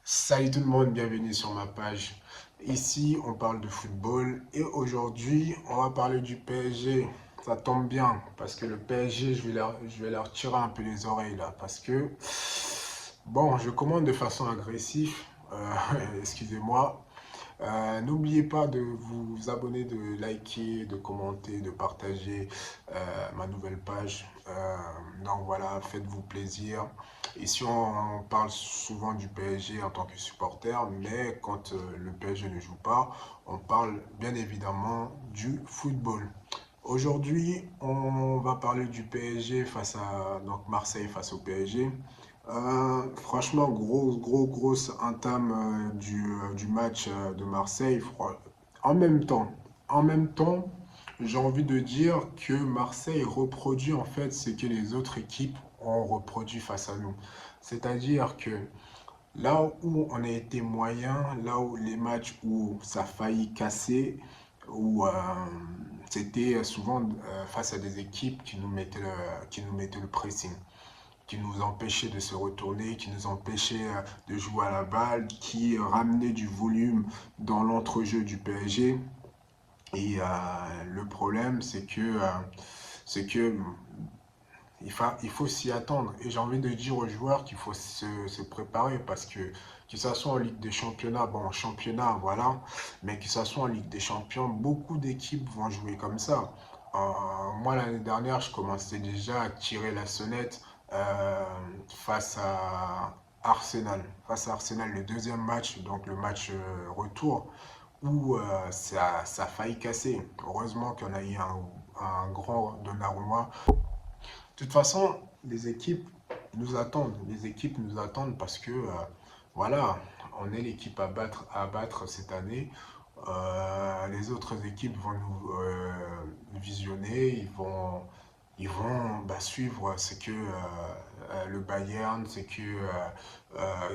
Salut tout le monde, bienvenue sur ma page. Ici, on parle de football et aujourd'hui, on va parler du PSG. Ça tombe bien parce que le PSG, je vais leur tirer un peu les oreilles là parce que, bon, je commande de façon agressive, excusez-moi. N'oubliez pas de vous abonner, de liker, de commenter, de partager ma nouvelle page. Donc voilà, faites-vous plaisir. Ici, on parle souvent du PSG en tant que supporter, mais quand le PSG ne joue pas, on parle bien évidemment du football. Aujourd'hui, on va parler du PSG face à donc Marseille face au PSG. Franchement, grosse entame du match de Marseille. En même temps, j'ai envie de dire que Marseille reproduit en fait ce que les autres équipes ont reproduit face à nous. C'est-à-dire que là où on a été moyen, là où les matchs où ça a failli casser, où c'était souvent face à des équipes qui nous mettaient le pressing, qui nous empêchaient de se retourner, qui nous empêchaient de jouer à la balle, qui ramenaient du volume dans l'entrejeu du PSG. Et le problème, c'est que il faut s'y attendre. Et j'ai envie de dire aux joueurs qu'il faut se préparer parce que ça soit en Ligue des Championnats, bon, en championnat, voilà, mais que ça soit en Ligue des Champions, beaucoup d'équipes vont jouer comme ça. Moi, l'année dernière, je commençais déjà à tirer la sonnette face à Arsenal. Face à Arsenal, le deuxième match, donc le match retour, où ça a failli casser. Heureusement qu'on a eu un grand Donnarumma. De toute façon, les équipes nous attendent. Les équipes nous attendent parce que, voilà, on est l'équipe à battre cette année. Les autres équipes vont nous visionner, ils vont suivre ce que le Bayern, ce que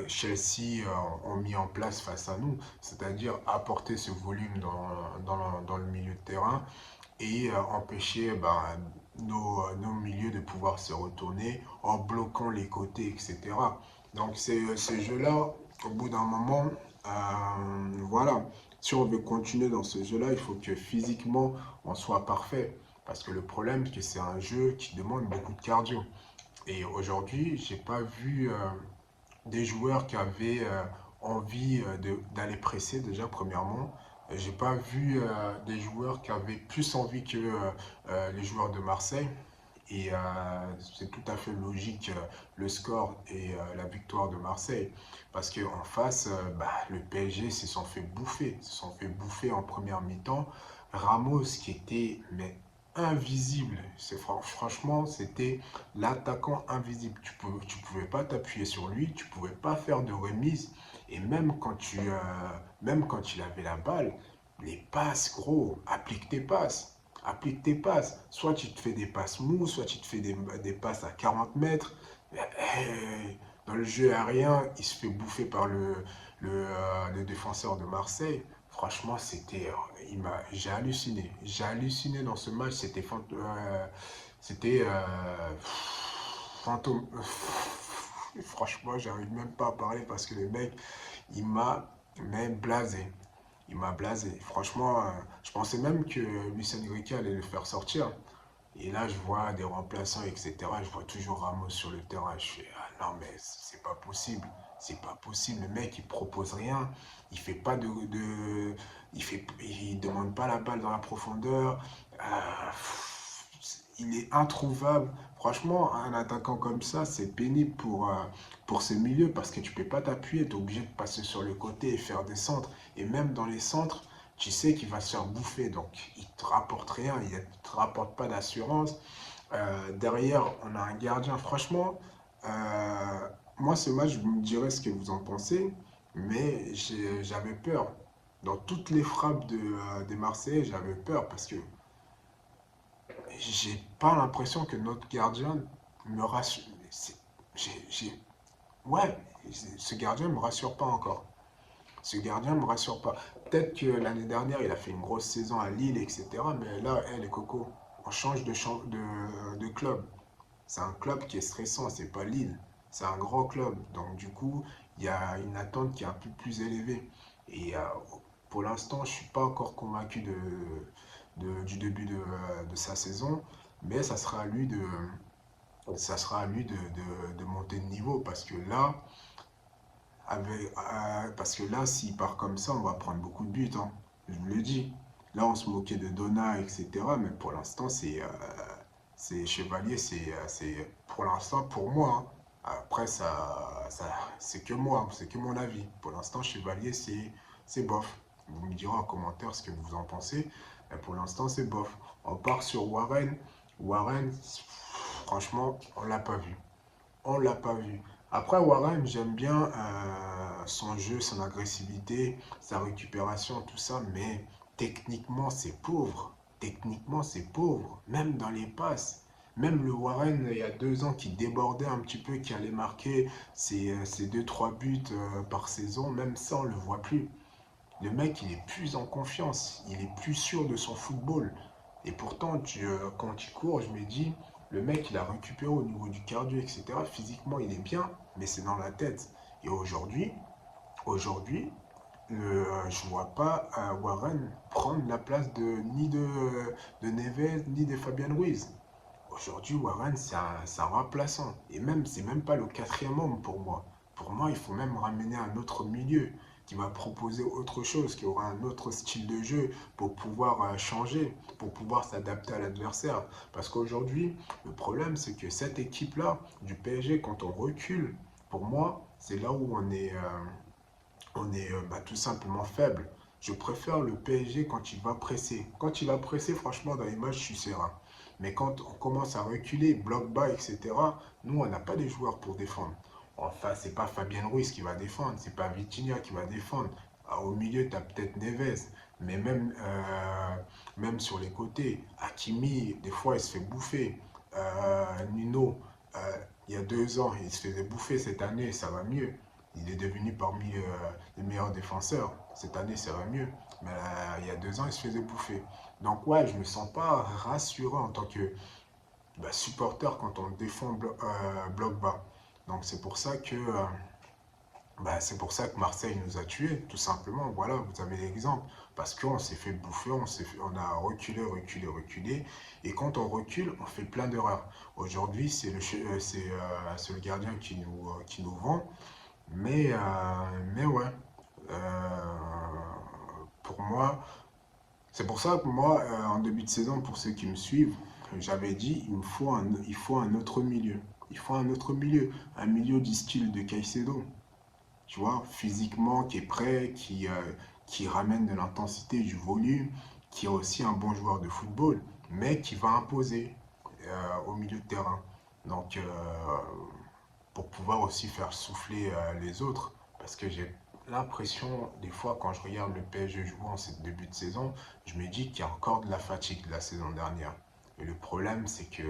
Chelsea ont mis en place face à nous, c'est-à-dire apporter ce volume dans le milieu de terrain et empêcher nos milieux de pouvoir se retourner en bloquant les côtés, etc. Donc ce jeu-là, au bout d'un moment, voilà, si on veut continuer dans ce jeu-là, il faut que physiquement, on soit parfait. Parce que le problème, c'est que c'est un jeu qui demande beaucoup de cardio. Et aujourd'hui, j'ai pas vu des joueurs qui avaient envie d'aller presser déjà premièrement. J'ai pas vu des joueurs qui avaient plus envie que les joueurs de Marseille. Et c'est tout à fait logique le score et la victoire de Marseille. Parce qu'en face, le PSG se sont fait bouffer en première mi-temps. Ramos qui était mais invisible. Franchement, c'était l'attaquant invisible. Tu pouvais pas t'appuyer sur lui, tu pouvais pas faire de remise. Et même quand il avait la balle, les passes, gros, applique tes passes. Soit tu te fais des passes mous, soit tu te fais des passes à 40 mètres. Dans le jeu aérien, il se fait bouffer par le défenseur de Marseille. Franchement, j'ai halluciné. J'ai halluciné dans ce match. C'était fantôme. Franchement, j'arrive même pas à parler parce que le mec, il m'a même blasé. Il m'a blasé. Franchement, je pensais même que Luis Enrique allait le faire sortir. Et là, je vois des remplaçants, etc. Je vois toujours Ramos sur le terrain. Je fais, ah non, mais c'est pas possible. C'est pas possible. Le mec, il propose rien. Il fait pas il demande pas la balle dans la profondeur. Il est introuvable. Franchement, un attaquant comme ça, c'est pénible pour ce milieu parce que tu peux pas t'appuyer. Tu es obligé de passer sur le côté et faire des centres. Et même dans les centres, tu sais qu'il va se faire bouffer. Donc, il te rapporte rien. Il ne te rapporte pas d'assurance. Derrière, on a un gardien. Franchement, moi, ce match, vous me direz ce que vous en pensez. Mais j'avais peur. Dans toutes les frappes des Marseillais, j'avais peur parce que j'ai pas l'impression que notre gardien me rassure. Ouais, ce gardien me rassure pas encore. Ce gardien me rassure pas. Peut-être que l'année dernière, il a fait une grosse saison à Lille, etc. Mais là, les cocos, on change de club. C'est un club qui est stressant, c'est pas Lille. C'est un grand club. Donc, du coup, il y a une attente qui est un peu plus élevée. Et pour l'instant, je ne suis pas encore convaincu du début de sa saison, mais ça sera à lui de monter de niveau parce que là, s'il part comme ça, on va prendre beaucoup de buts, hein. Je vous le dis. Là, on se moquait de Donna, etc. Mais pour l'instant, c'est Chevalier, pour l'instant, pour moi, hein. Après, c'est que moi, c'est que mon avis. Pour l'instant, Chevalier, c'est bof. Vous me direz en commentaire ce que vous en pensez. Mais pour l'instant, c'est bof. On part sur Warren. Warren, franchement, on l'a pas vu. On l'a pas vu. Après, Warren, j'aime bien son jeu, son agressivité, sa récupération, tout ça, mais techniquement, c'est pauvre. Techniquement, c'est pauvre. Même dans les passes. Même le Warren, il y a 2 ans, qui débordait un petit peu, qui allait marquer ses 2-3 buts par saison, même ça, on ne le voit plus. Le mec, il est plus en confiance, il est plus sûr de son football. Et pourtant, quand il court, je me dis, le mec, il a récupéré au niveau du cardio, etc. Physiquement, il est bien, mais c'est dans la tête. Et aujourd'hui, je ne vois pas Warren prendre la place de Neves, ni de Fabian Ruiz. Aujourd'hui, Warren, c'est un remplaçant. Et même, c'est même pas le quatrième homme pour moi. Pour moi, il faut même ramener un autre milieu qui va proposer autre chose, qui aura un autre style de jeu pour pouvoir changer, pour pouvoir s'adapter à l'adversaire. Parce qu'aujourd'hui, le problème, c'est que cette équipe-là, du PSG, quand on recule, pour moi, c'est là où on est tout simplement faible. Je préfère le PSG quand il va presser. Quand il va presser, franchement, dans les matchs, je suis serein. Mais quand on commence à reculer, bloc bas, etc., nous, on n'a pas des joueurs pour défendre. Enfin, c'est pas Fabien Ruiz qui va défendre, c'est pas Vitinha qui va défendre. Au milieu, tu as peut-être Neves, mais même sur les côtés, Hakimi, des fois, il se fait bouffer. Nuno, il y a 2 ans, il se faisait bouffer. Cette année, ça va mieux. Il est devenu parmi les meilleurs défenseurs. Cette année, ça va mieux. Mais il y a 2 ans, il se faisait bouffer. Donc ouais, je ne me sens pas rassuré en tant que supporter quand on défend bloc bas. Donc c'est pour ça que Marseille nous a tués, tout simplement. Voilà, vous avez l'exemple. Parce qu'on s'est fait bouffer, on a reculé, reculé, reculé. Et quand on recule, on fait plein d'erreurs. Aujourd'hui, c'est le gardien qui nous vend. Mais ouais, pour moi, c'est pour ça que moi, en début de saison, pour ceux qui me suivent, j'avais dit il faut un autre milieu. Il faut un milieu du style de Caicedo, tu vois, physiquement, qui est prêt, qui ramène de l'intensité, du volume, qui est aussi un bon joueur de football, mais qui va imposer au milieu de terrain. Donc, pour pouvoir aussi faire souffler les autres. Parce que j'ai l'impression, des fois, quand je regarde le PSG jouer en ce début de saison, je me dis qu'il y a encore de la fatigue de la saison dernière. Et le problème, c'est que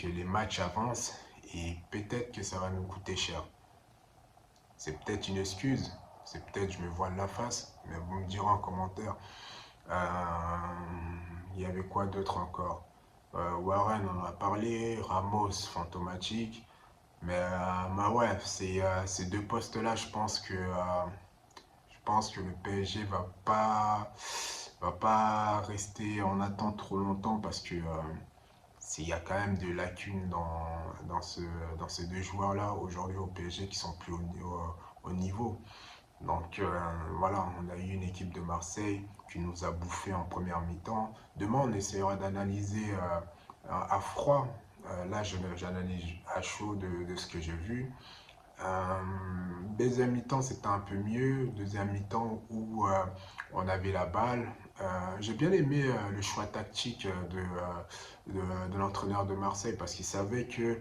les matchs avancent et peut-être que ça va nous coûter cher. C'est peut-être une excuse, c'est peut-être je me voile la face, mais vous me direz en commentaire. Il y avait quoi d'autre encore? Warren, on en a parlé, Ramos, fantomatique. Mais ouais, ces 2 postes-là, je pense que le PSG va pas rester en attente trop longtemps parce que il y a quand même des lacunes dans ces 2 joueurs-là aujourd'hui au PSG qui sont plus au niveau. Donc voilà, on a eu une équipe de Marseille qui nous a bouffé en première mi-temps. Demain, on essaiera d'analyser à froid. Là, j'analyse à chaud de ce que j'ai vu. Euh, Deuxième mi-temps, c'était un peu mieux. Deuxième mi-temps où on avait la balle. J'ai bien aimé le choix tactique de l'entraîneur de Marseille parce qu'il savait que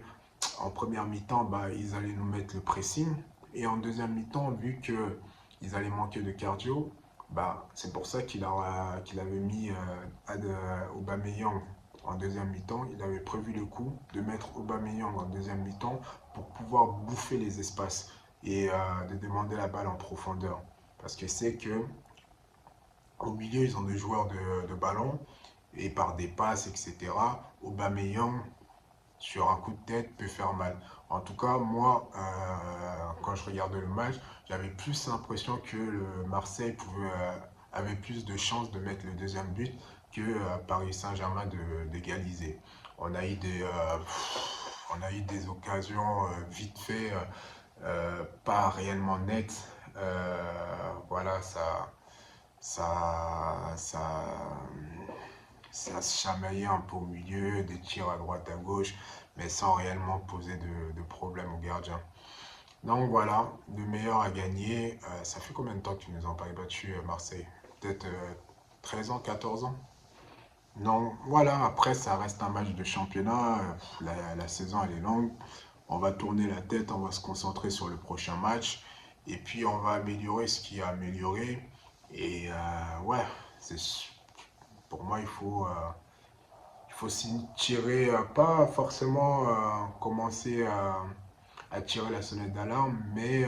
en première mi-temps, ils allaient nous mettre le pressing. Et en deuxième mi-temps, vu qu'ils allaient manquer de cardio, c'est pour ça qu'il avait mis Aubameyang en deuxième mi-temps. Il avait prévu le coup de mettre Aubameyang en deuxième mi-temps pour pouvoir bouffer les espaces et de demander la balle en profondeur. Parce que c'est que au milieu, ils ont des joueurs de ballon et par des passes, etc. Aubameyang, sur un coup de tête peut faire mal. En tout cas, moi, quand je regardais le match, j'avais plus l'impression que le Marseille avait plus de chances de mettre le deuxième but que Paris Saint-Germain d'égaliser. On a eu on a eu des occasions vite fait, pas réellement nettes. Voilà, ça, ça, ça se chamaillait un peu au milieu, des tirs à droite, à gauche, mais sans réellement poser de problème au gardien. Donc voilà, le meilleur à gagner. Ça fait combien de temps que tu nous en pas battu, Marseille? Peut-être 13 ans, 14 ans? Non, voilà, après ça reste un match de championnat. La saison elle est longue. On va tourner la tête, on va se concentrer sur le prochain match. Et puis on va améliorer ce qui est amélioré. Et ouais, c'est, pour moi il faut s'y tirer, pas forcément commencer à tirer la sonnette d'alarme, mais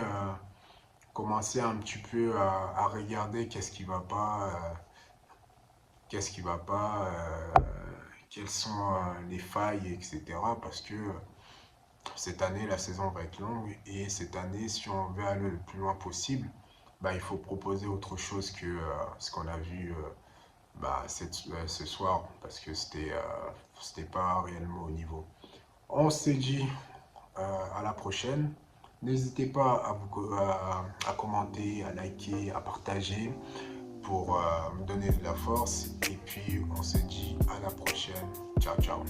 commencer un petit peu à regarder qu'est-ce qui va pas, quelles sont les failles, etc. Parce que cette année, la saison va être longue et cette année, si on veut aller le plus loin possible, bah, il faut proposer autre chose que ce qu'on a vu ce soir parce que c'était pas réellement au niveau. On s'est dit à la prochaine. N'hésitez pas à commenter, à liker, à partager pour me donner de la force. Et puis, on se dit à la prochaine. Ciao, ciao.